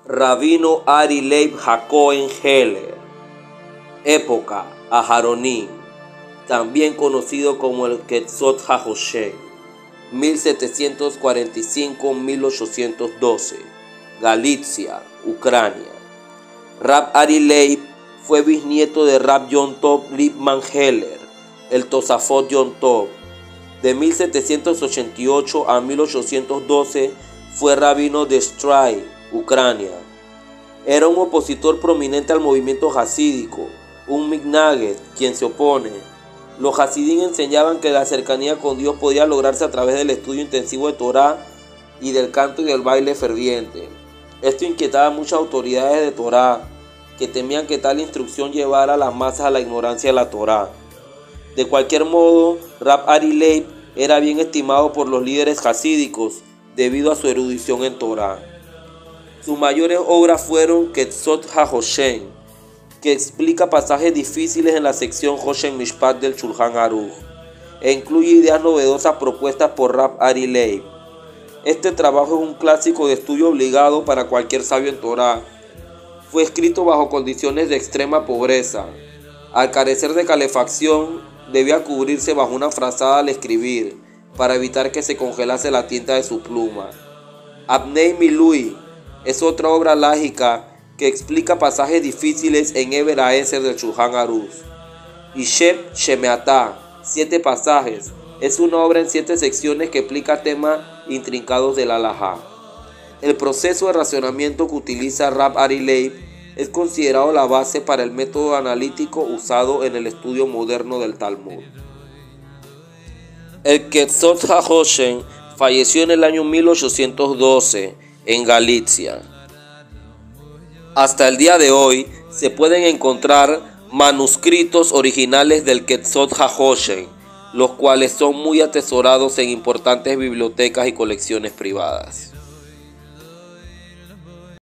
Rabino Ari Leib Hakohen Heller. Época Aharonim, también conocido como el Quetzot HaHoshen, 1745-1812, Galitzia, Ucrania. Rab Ari Leib fue bisnieto de Rab Yom Tov Lippman Heller, el Tosafot Yom Tov. De 1788 a 1812 fue rabino de Stray, Ucrania. Era un opositor prominente al movimiento hasídico, un mitnaged, quien se opone. Los hasidim enseñaban que la cercanía con Dios podía lograrse a través del estudio intensivo de Torá y del canto y del baile ferviente. Esto inquietaba a muchas autoridades de Torá, que temían que tal instrucción llevara a las masas a la ignorancia de la Torá. De cualquier modo, Rab Ari Leib era bien estimado por los líderes hasídicos debido a su erudición en Torá. Sus mayores obras fueron Quetzot HaHoshen, que explica pasajes difíciles en la sección Hoshen Mishpat del Shulchan Aruch, e incluye ideas novedosas propuestas por Rab Ari Leib. Este trabajo es un clásico de estudio obligado para cualquier sabio en Torá. Fue escrito bajo condiciones de extrema pobreza. Al carecer de calefacción, debía cubrirse bajo una frazada al escribir, para evitar que se congelase la tinta de su pluma. Abnei Milui es otra obra lágica que explica pasajes difíciles en Eber Haeser del Shulchan Aruch. Y Sheb Shemeatá, 7 pasajes, es una obra en 7 secciones que explica temas intrincados del halajá. El proceso de racionamiento que utiliza Rab Ari Leib es considerado la base para el método analítico usado en el estudio moderno del Talmud. El Quetzot HaHoshen falleció en el año 1812 en Galitzia. Hasta el día de hoy se pueden encontrar manuscritos originales del Quetzot HaHoshen, los cuales son muy atesorados en importantes bibliotecas y colecciones privadas.